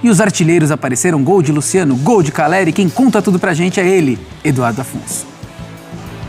E os artilheiros apareceram: gol de Luciano, gol de Caleri. Quem conta tudo pra gente é ele, Eduardo Afonso.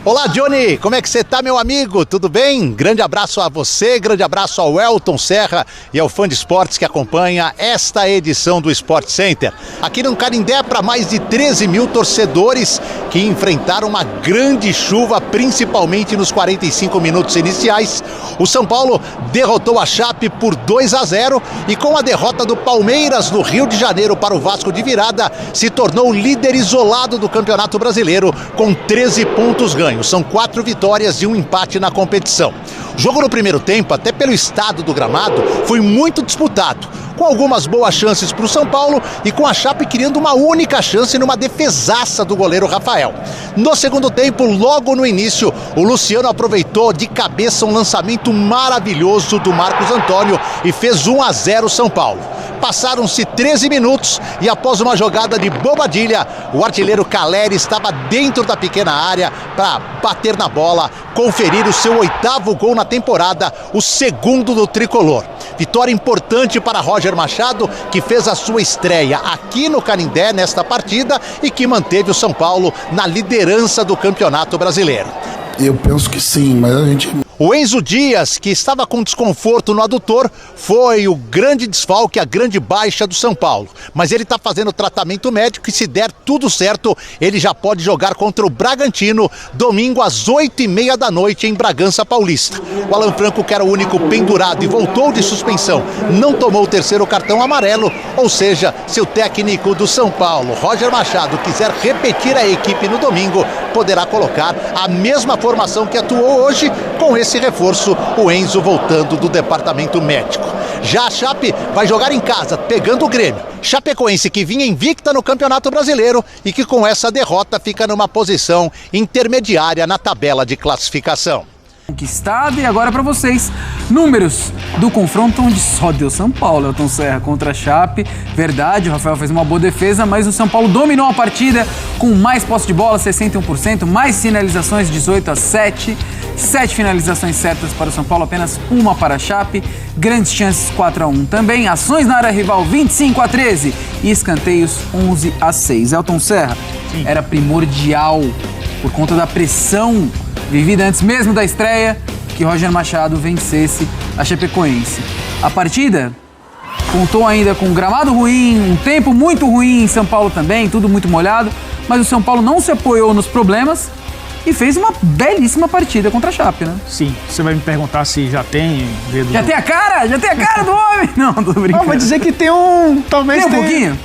Olá, Johnny, como é que você tá, meu amigo? Tudo bem? Grande abraço a você, grande abraço ao Elton Serra e ao fã de esportes que acompanha esta edição do Sport Center. Aqui no Canindé, para mais de 13 mil torcedores que enfrentaram uma grande chuva, principalmente nos 45 minutos iniciais. O São Paulo derrotou a Chape por 2-0 e com a derrota do Palmeiras no Rio de Janeiro para o Vasco de virada, se tornou líder isolado do Campeonato Brasileiro com 13 pontos ganhos. São 4 vitórias e um empate na competição. O jogo no primeiro tempo, até pelo estado do gramado, foi muito disputado, com algumas boas chances para o São Paulo e com a Chape criando uma única chance numa defesaça do goleiro Rafael. No segundo tempo, logo no início, o Luciano aproveitou de cabeça um lançamento maravilhoso do Marcos Antônio e fez 1-0 São Paulo. Passaram-se 13 minutos e após uma jogada de Bobadilha, o artilheiro Caleri estava dentro da pequena área para bater na bola, conferir o seu 8º gol na temporada, o segundo do tricolor. Vitória importante para Roger Machado, que fez a sua estreia aqui no Canindé nesta partida e que manteve o São Paulo na liderança do Campeonato Brasileiro. Eu penso que sim, mas a gente... O Enzo Dias, que estava com desconforto no adutor, foi o grande desfalque, a grande baixa do São Paulo. Mas ele está fazendo tratamento médico e se der tudo certo, ele já pode jogar contra o Bragantino, domingo às 8h30 da noite em Bragança Paulista. O Alan Franco, que era o único pendurado e voltou de suspensão, não tomou o 3º cartão amarelo, ou seja, se o técnico do São Paulo, Roger Machado, quiser repetir a equipe no domingo, poderá colocar a mesma formação que atuou hoje, com esse reforço, o Enzo voltando do departamento médico. Já a Chape vai jogar em casa, pegando o Grêmio. Chapecoense, que vinha invicta no Campeonato Brasileiro e que com essa derrota fica numa posição intermediária na tabela de classificação. Conquistado. E agora para vocês, números do confronto onde só deu São Paulo. Elton Serra contra a Chape. Verdade, o Rafael fez uma boa defesa, mas o São Paulo dominou a partida com mais posse de bola, 61%, mais finalizações, 18-7, 7 finalizações certas para o São Paulo, apenas uma para a Chape, grandes chances, 4-1 também, ações na área rival, 25-13 e escanteios, 11-6. Elton Serra, sim, era primordial por conta da pressão vivida antes mesmo da estreia, que Roger Machado vencesse a Chapecoense. A partida contou ainda com um gramado ruim, um tempo muito ruim em São Paulo também, tudo muito molhado, mas o São Paulo não se apoiou nos problemas e fez uma belíssima partida contra a Chape, né? Sim, você vai me perguntar se já tem dedo... Já tem a cara? Já tem a cara do homem? Não, tô brincando. Não, vai dizer que tem um... Talvez tem um pouquinho?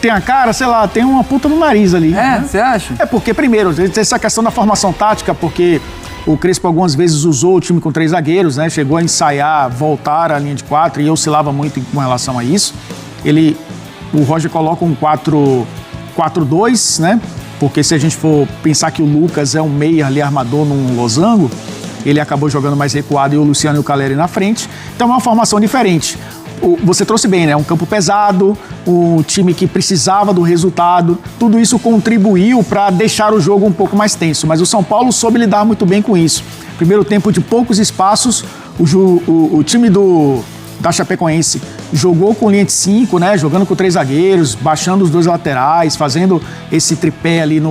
Tem a cara, sei lá, tem uma ponta no nariz ali. É, você acha? É porque, primeiro, tem essa questão da formação tática, porque o Crespo algumas vezes usou o time com 3 zagueiros, né? Chegou a ensaiar, voltar à linha de 4 e oscilava muito com relação a isso. O Roger coloca um 4-4-2, né? Porque se a gente for pensar que o Lucas é um meia ali armador num losango, ele acabou jogando mais recuado e o Luciano e o Caleri na frente. Então é uma formação diferente. Você trouxe bem, né? Um campo pesado, um time que precisava do resultado. Tudo isso contribuiu para deixar o jogo um pouco mais tenso. Mas o São Paulo soube lidar muito bem com isso. Primeiro tempo de poucos espaços, o time da Chapecoense jogou com linha de 5, né? Jogando com 3 zagueiros, baixando os 2 laterais, fazendo esse tripé ali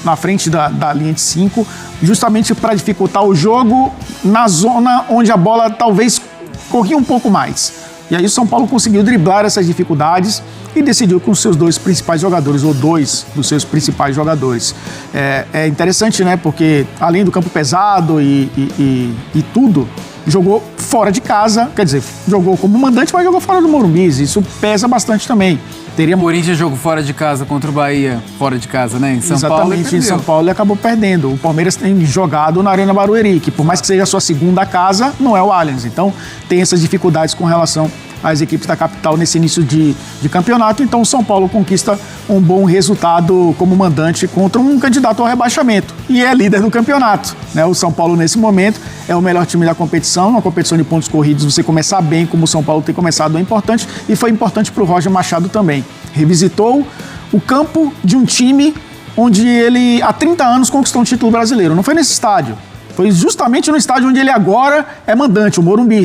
na frente da linha de 5, justamente para dificultar o jogo na zona onde a bola talvez corria um pouco mais. E aí o São Paulo conseguiu driblar essas dificuldades e decidiu com os seus 2 principais jogadores, ou 2 dos seus principais jogadores. É interessante, né? Porque além do campo pesado e tudo, jogou fora de casa, quer dizer, jogou como mandante, mas jogou fora do Morumbi. Isso pesa bastante também. O Corinthians jogou fora de casa contra o Bahia, fora de casa, né? Em São Paulo. Exatamente, em São Paulo ele acabou perdendo. O Palmeiras tem jogado na Arena Barueri, que por mais que seja a sua segunda casa, não é o Allianz. Então tem essas dificuldades com relação às equipes da capital nesse início de campeonato. Então o São Paulo conquista um bom resultado como mandante contra um candidato ao rebaixamento. E é líder do campeonato, né? O São Paulo nesse momento é o melhor time da competição. Uma competição de pontos corridos, você começar bem como o São Paulo tem começado é importante. E foi importante para o Roger Machado também. Revisitou o campo de um time onde ele há 30 anos conquistou um título brasileiro. Não foi nesse estádio. Foi justamente no estádio onde ele agora é mandante, o Morumbi.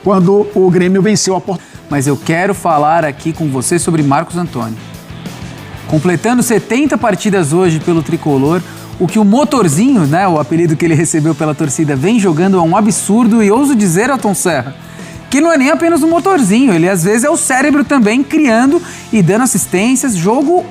Quando o Grêmio venceu a Porto. mas eu quero falar aqui com você sobre Marcos Antônio. Completando 70 partidas hoje pelo Tricolor, o que o Motorzinho, né, o apelido que ele recebeu pela torcida, vem jogando é um absurdo, e ouso dizer, Ayrton Serra, que não é nem apenas um motorzinho, ele às vezes é o cérebro também, criando e dando assistências, jogo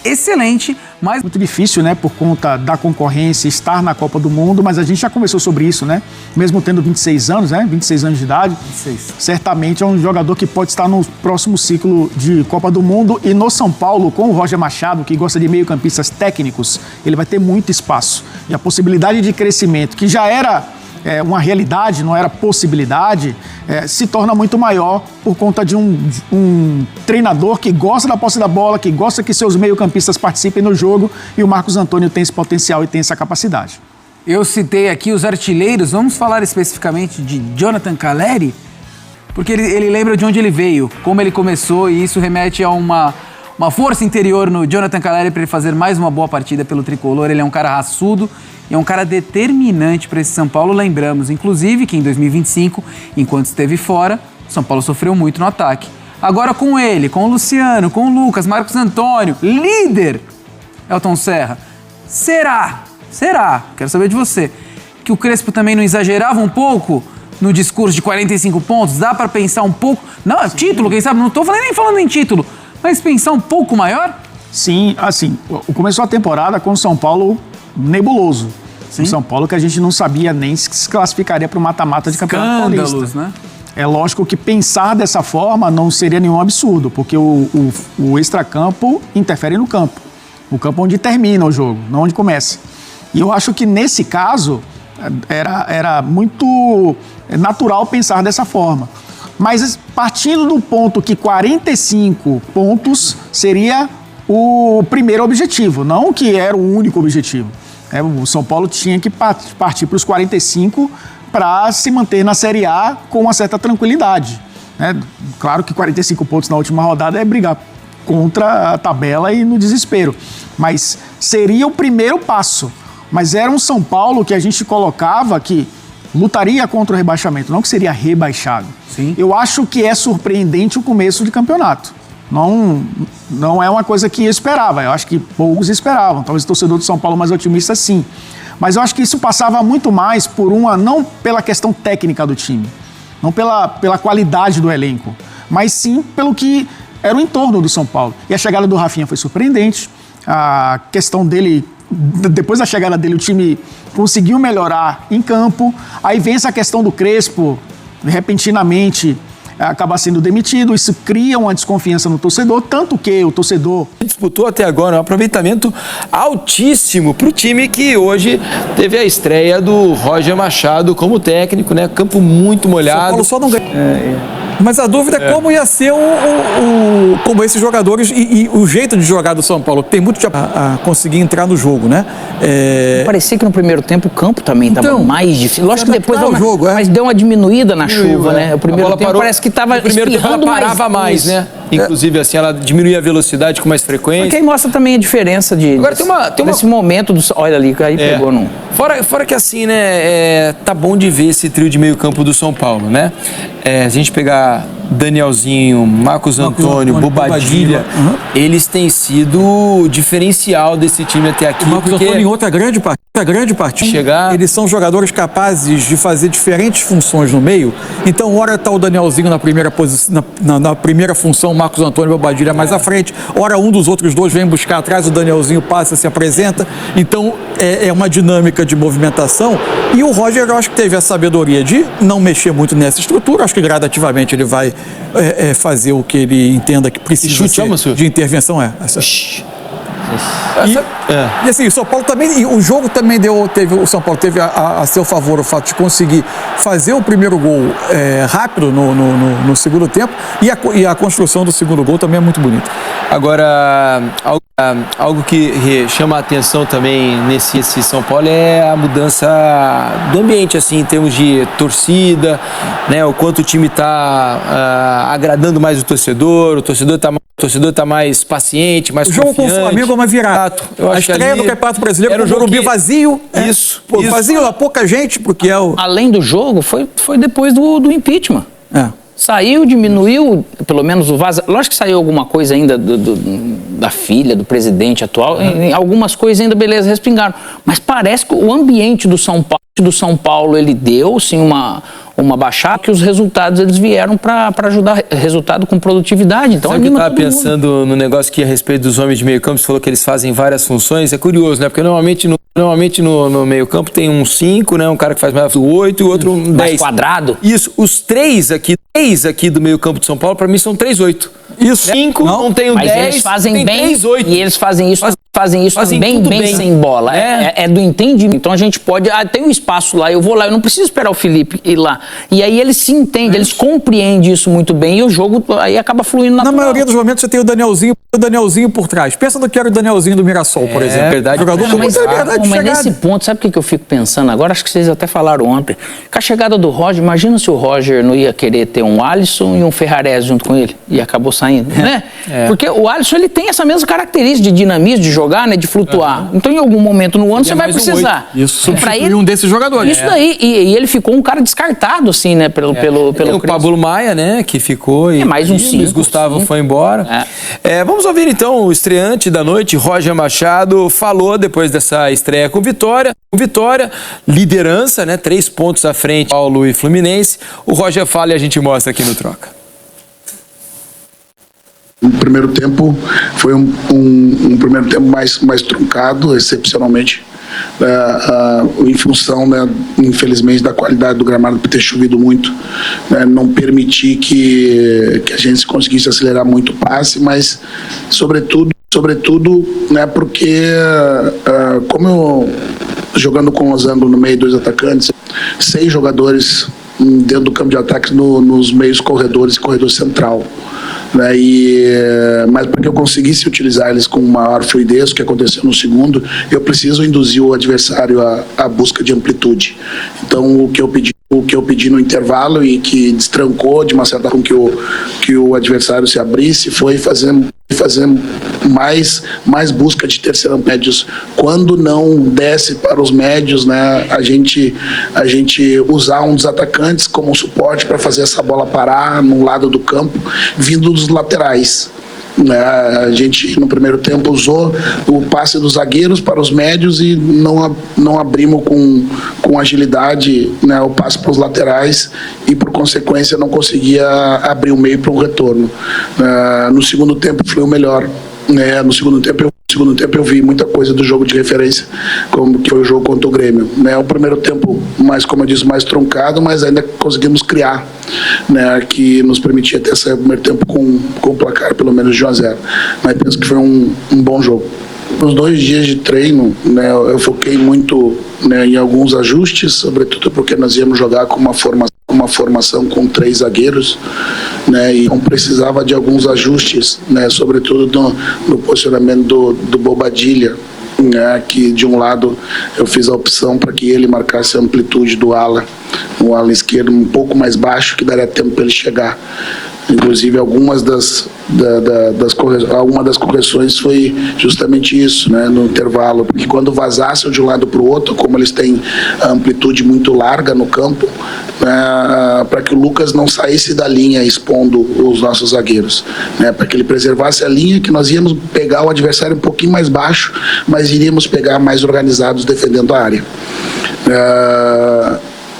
excelente, mas muito difícil, né, por conta da concorrência, estar na Copa do Mundo, mas a gente já conversou sobre isso, né, mesmo tendo 26 anos, né, 26 anos de idade, 26. Certamente é um jogador que pode estar no próximo ciclo de Copa do Mundo, e no São Paulo, com o Roger Machado, que gosta de meio-campistas técnicos, ele vai ter muito espaço, e a possibilidade de crescimento, que já era uma realidade, não era possibilidade, se torna muito maior por conta de um treinador que gosta da posse da bola, que gosta que seus meio-campistas participem no jogo, e o Marcos Antônio tem esse potencial e tem essa capacidade. Eu citei aqui os artilheiros, vamos falar especificamente de Jonathan Calleri, porque ele lembra de onde ele veio, como ele começou, e isso remete a uma força interior no Jonathan Calleri para ele fazer mais uma boa partida pelo Tricolor. Ele é um cara raçudo e é um cara determinante para esse São Paulo. Lembramos, inclusive, que em 2025, enquanto esteve fora, São Paulo sofreu muito no ataque. Agora com ele, com o Luciano, com o Lucas, Marcos Antônio, líder, Ayrton Serra, será, quero saber de você, que o Crespo também não exagerava um pouco no discurso de 45 pontos? Dá para pensar um pouco? Não, título, quem sabe? Não estou nem falando em título, mas pensar um pouco maior? Sim, assim, começou a temporada com o São Paulo nebuloso. Sim. O São Paulo que a gente não sabia nem se classificaria para o mata-mata de Campeonato Paulista. Né? É lógico que pensar dessa forma não seria nenhum absurdo, porque o extracampo interfere no campo. O campo onde termina o jogo, não onde começa. E eu acho que nesse caso era muito natural pensar dessa forma. Mas partindo do ponto que 45 pontos seria o primeiro objetivo, não que era o único objetivo. O São Paulo tinha que partir para os 45 para se manter na Série A com uma certa tranquilidade. Claro que 45 pontos na última rodada é brigar contra a tabela e no desespero. Mas seria o primeiro passo. Mas era um São Paulo que a gente colocava que lutaria contra o rebaixamento, não que seria rebaixado. Sim. Eu acho que é surpreendente o começo de campeonato. Não é uma coisa que eu esperava. Eu acho que poucos esperavam. Talvez o torcedor do São Paulo mais otimista, sim. Mas eu acho que isso passava muito mais por não pela questão técnica do time, não pela qualidade do elenco, mas sim pelo que era o entorno do São Paulo. E a chegada do Rafinha foi surpreendente. A questão dele, depois da chegada dele, o time conseguiu melhorar em campo. Aí vem essa questão do Crespo, repentinamente acaba sendo demitido. Isso cria uma desconfiança no torcedor, tanto que o torcedor disputou até agora um aproveitamento altíssimo para o time que hoje teve a estreia do Roger Machado como técnico, né? Campo muito molhado. São Paulo só não ganha. Mas a dúvida é como ia ser como esses jogadores e o jeito de jogar do São Paulo. Tem muito a conseguir entrar no jogo, né? Parecia que no primeiro tempo o campo também estava mais difícil. Lógico que depois mas deu uma diminuída na chuva, né? O primeiro tempo parece que estava espirrando mais. Ela parava mais, né? Inclusive, assim, ela diminuía a velocidade com mais frequência. Porque aí mostra também a diferença Agora, desse momento do... Olha ali, aí pegou num... Fora que assim, né, tá bom de ver esse trio de meio campo do São Paulo, né? Se a gente pegar Danielzinho, Marcos Antônio, Bobadilha, eles têm sido o diferencial desse time até aqui. O Marcos Antônio em outra grande partida. Eles são jogadores capazes de fazer diferentes funções no meio. Então, ora tá o Danielzinho na primeira posição, na primeira função, o Marcos Antônio e Bobadilha mais à frente. Ora um dos outros dois vem buscar atrás, o Danielzinho passa, se apresenta. Então, é uma dinâmica de movimentação. E o Roger, eu acho que teve a sabedoria de não mexer muito nessa estrutura. Acho que gradativamente ele vai fazer o que ele entenda que precisa de intervenção. E assim, o São Paulo também, e o jogo também o São Paulo teve a seu favor o fato de conseguir fazer o primeiro gol rápido no segundo tempo, e a construção do segundo gol também é muito bonita. Agora, algo que chama a atenção também nesse São Paulo é a mudança do ambiente, assim, em termos de torcida, né? O quanto o time está agradando mais o torcedor tá mais paciente, mais confiante. O jogo com o Flamengo é uma virada. A estreia do Campeonato Brasileiro com o Morumbi vazio. Isso. Vazio, pouca gente, porque Além do jogo, foi depois do impeachment. Saiu, diminuiu, pelo menos o Vaza. Lógico que saiu alguma coisa ainda da filha, do presidente atual. Em algumas coisas ainda, beleza, respingaram. Mas parece que o ambiente do São Paulo, ele deu, sim, uma baixada, que os resultados eles vieram para ajudar, resultado com produtividade. Então, sabe que eu estava pensando no negócio que a respeito dos homens de meio campo, você falou que eles fazem várias funções, é curioso, né? Porque normalmente no meio campo tem um 5, né? Um cara que faz mais do 8 e o outro um 10. Mais quadrado. Isso, os três aqui do meio campo de São Paulo, para mim são 3-8. Isso. 5, não tem um 10, mas eles fazem bem, 3-8. e eles fazem isso também bem sem bola. É do entendimento. Então a gente pode... tem um espaço lá, eu vou lá, eu não preciso esperar o Felipe ir lá. E aí eles se entendem, eles compreendem isso muito bem e o jogo aí acaba fluindo natural. Na maioria dos momentos você tem o Danielzinho por trás. Pensa no que era o Danielzinho do Mirassol, por exemplo. Verdade. Jogador com muita liberdade de mas chegada. nesse ponto, sabe o que eu fico pensando agora? Acho que vocês até falaram ontem. Com a chegada do Roger, imagina se o Roger não ia querer ter um Alisson e um Ferrarese junto com ele. E acabou saindo, né? Porque o Alisson, ele tem essa mesma característica de dinamismo, de jogar, né? De flutuar. Então, em algum momento no ano, você vai precisar. Isso, substituir um desses jogadores. Isso daí. E ele ficou um cara descartado, assim, né? Pelo o Pablo Maia, né? Que ficou. E mais um 5. Luiz Gustavo foi embora. Vamos ouvir, então, o estreante da noite, Roger Machado, falou depois dessa estreia com vitória. Liderança, né? 3 pontos à frente, Paulo e Fluminense. O Roger fala e a gente mostra aqui no Troca. O primeiro tempo foi um primeiro tempo mais truncado, excepcionalmente, em função, né, infelizmente, da qualidade do gramado por ter chovido muito, né, não permitir que a gente conseguisse acelerar muito o passe, mas sobretudo, né, porque como jogando com o Losango no meio, 2 atacantes, 6 jogadores dentro do campo de ataque nos meios corredores e corredor central. Né, mas para que eu conseguisse utilizar eles com maior fluidez, o que aconteceu no segundo, eu preciso induzir o adversário à busca de amplitude. Então, o que eu pedi no intervalo e que destrancou de uma certa forma que o adversário se abrisse foi fazer mais busca de terceiro médios. Quando não desce para os médios, né, a gente usar um dos atacantes como suporte para fazer essa bola parar no lado do campo, vindo dos laterais. A gente no primeiro tempo usou o passe dos zagueiros para os médios e não abrimos com agilidade, né, o passe para os laterais e por consequência não conseguia abrir o meio para um retorno. No segundo tempo foi o melhor. No segundo tempo eu vi muita coisa do jogo de referência, como que foi o jogo contra o Grêmio. O primeiro tempo, como eu disse, mais truncado, mas ainda conseguimos criar, né, que nos permitia ter esse primeiro tempo com o placar pelo menos de 1-0. Mas penso que foi um bom jogo. Nos 2 dias de treino, né, eu foquei muito, né, em alguns ajustes, sobretudo porque nós íamos jogar com uma formação com 3 zagueiros, né, e não precisava de alguns ajustes, né, sobretudo no posicionamento do Bobadilha, né, que de um lado eu fiz a opção para que ele marcasse a amplitude do ala, o ala esquerdo um pouco mais baixo, que daria tempo para ele chegar. Inclusive, algumas das correções foi justamente isso, né, no intervalo, porque quando vazassem de um lado para o outro, como eles têm a amplitude muito larga no campo, para que o Lucas não saísse da linha expondo os nossos zagueiros, né, para que ele preservasse a linha, que nós íamos pegar o adversário um pouquinho mais baixo, mas iríamos pegar mais organizados defendendo a área.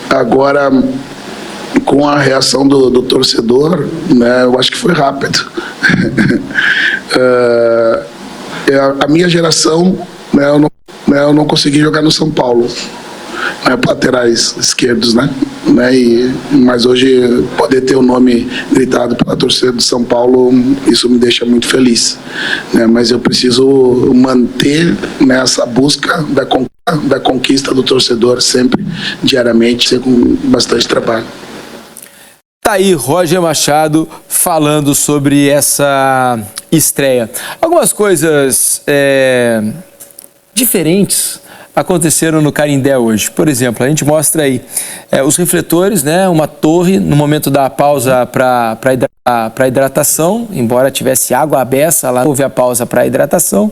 Agora, com a reação do torcedor, né, eu acho que foi rápido. A minha geração, né, eu não consegui jogar no São Paulo, né, laterais esquerdos, né, mas hoje poder ter o nome gritado pela torcida do São Paulo, isso me deixa muito feliz, né, mas eu preciso manter, né, essa busca da conquista do torcedor sempre, diariamente, com bastante trabalho. Tá aí Roger Machado falando sobre essa estreia. Algumas coisas diferentes aconteceram no Canindé hoje. Por exemplo, a gente mostra aí os refletores, né? Uma torre no momento da pausa para hidratação, embora tivesse água à beça, lá houve a pausa para hidratação.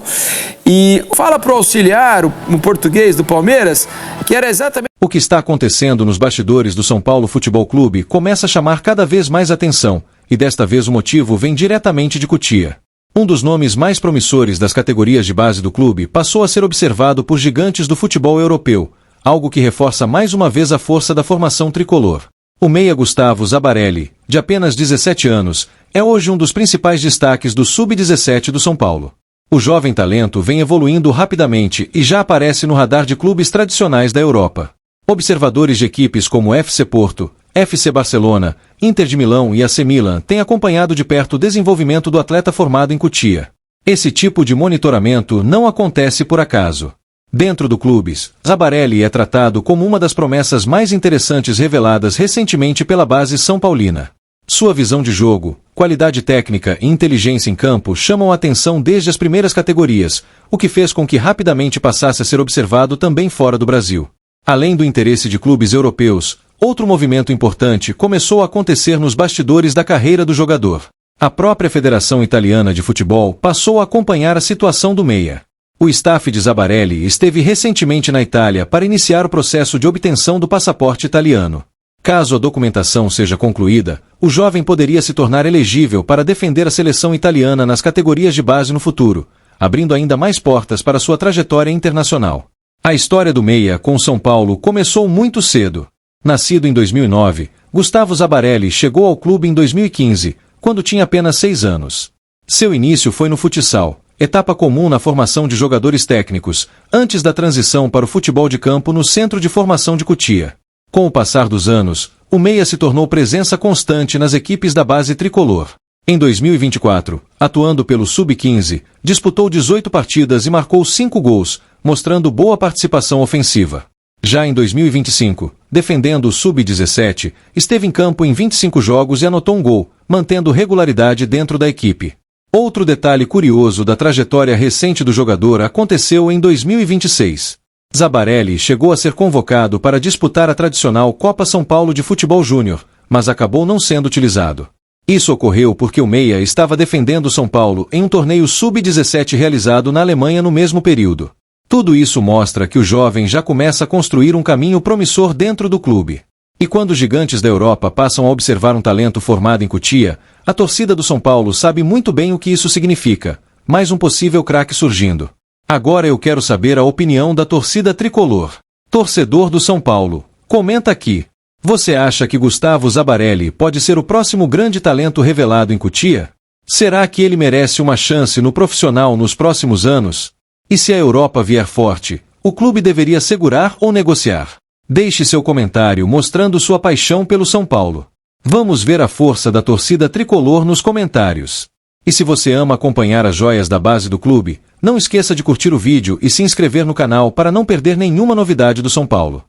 E fala para o auxiliar, no português do Palmeiras, que era exatamente O que está acontecendo nos bastidores do São Paulo Futebol Clube começa a chamar cada vez mais atenção, e desta vez o motivo vem diretamente de Cotia. Um dos nomes mais promissores das categorias de base do clube passou a ser observado por gigantes do futebol europeu, algo que reforça mais uma vez a força da formação tricolor. O meia Gustavo Zabarelli, de apenas 17 anos, é hoje um dos principais destaques do Sub-17 do São Paulo. O jovem talento vem evoluindo rapidamente e já aparece no radar de clubes tradicionais da Europa. Observadores de equipes como FC Porto, FC Barcelona, Inter de Milão e AC Milan têm acompanhado de perto o desenvolvimento do atleta formado em Cotia. Esse tipo de monitoramento não acontece por acaso. Dentro do clubes, Zabarelli é tratado como uma das promessas mais interessantes reveladas recentemente pela base são paulina. Sua visão de jogo, qualidade técnica e inteligência em campo chamam a atenção desde as primeiras categorias, o que fez com que rapidamente passasse a ser observado também fora do Brasil. Além do interesse de clubes europeus, outro movimento importante começou a acontecer nos bastidores da carreira do jogador. A própria Federação Italiana de Futebol passou a acompanhar a situação do meia. O staff de Zabarelli esteve recentemente na Itália para iniciar o processo de obtenção do passaporte italiano. Caso a documentação seja concluída, o jovem poderia se tornar elegível para defender a seleção italiana nas categorias de base no futuro, abrindo ainda mais portas para sua trajetória internacional. A história do meia com São Paulo começou muito cedo. Nascido em 2009, Gustavo Zabarelli chegou ao clube em 2015, quando tinha apenas 6 anos. Seu início foi no futsal, etapa comum na formação de jogadores técnicos, antes da transição para o futebol de campo no Centro de Formação de Cotia. Com o passar dos anos, o meia se tornou presença constante nas equipes da base tricolor. Em 2024, atuando pelo Sub-15, disputou 18 partidas e marcou 5 gols, mostrando boa participação ofensiva. Já em 2025, defendendo o Sub-17, esteve em campo em 25 jogos e anotou um gol, mantendo regularidade dentro da equipe. Outro detalhe curioso da trajetória recente do jogador aconteceu em 2026. Zabarelli chegou a ser convocado para disputar a tradicional Copa São Paulo de Futebol Júnior, mas acabou não sendo utilizado. Isso ocorreu porque o meia estava defendendo São Paulo em um torneio Sub-17 realizado na Alemanha no mesmo período. Tudo isso mostra que o jovem já começa a construir um caminho promissor dentro do clube. E quando os gigantes da Europa passam a observar um talento formado em Cotia, a torcida do São Paulo sabe muito bem o que isso significa, mais um possível craque surgindo. Agora eu quero saber a opinião da torcida tricolor. Torcedor do São Paulo, comenta aqui. Você acha que Gustavo Zabarelli pode ser o próximo grande talento revelado em Cotia? Será que ele merece uma chance no profissional nos próximos anos? E se a Europa vier forte, o clube deveria segurar ou negociar? Deixe seu comentário mostrando sua paixão pelo São Paulo. Vamos ver a força da torcida tricolor nos comentários. E se você ama acompanhar as joias da base do clube, não esqueça de curtir o vídeo e se inscrever no canal para não perder nenhuma novidade do São Paulo.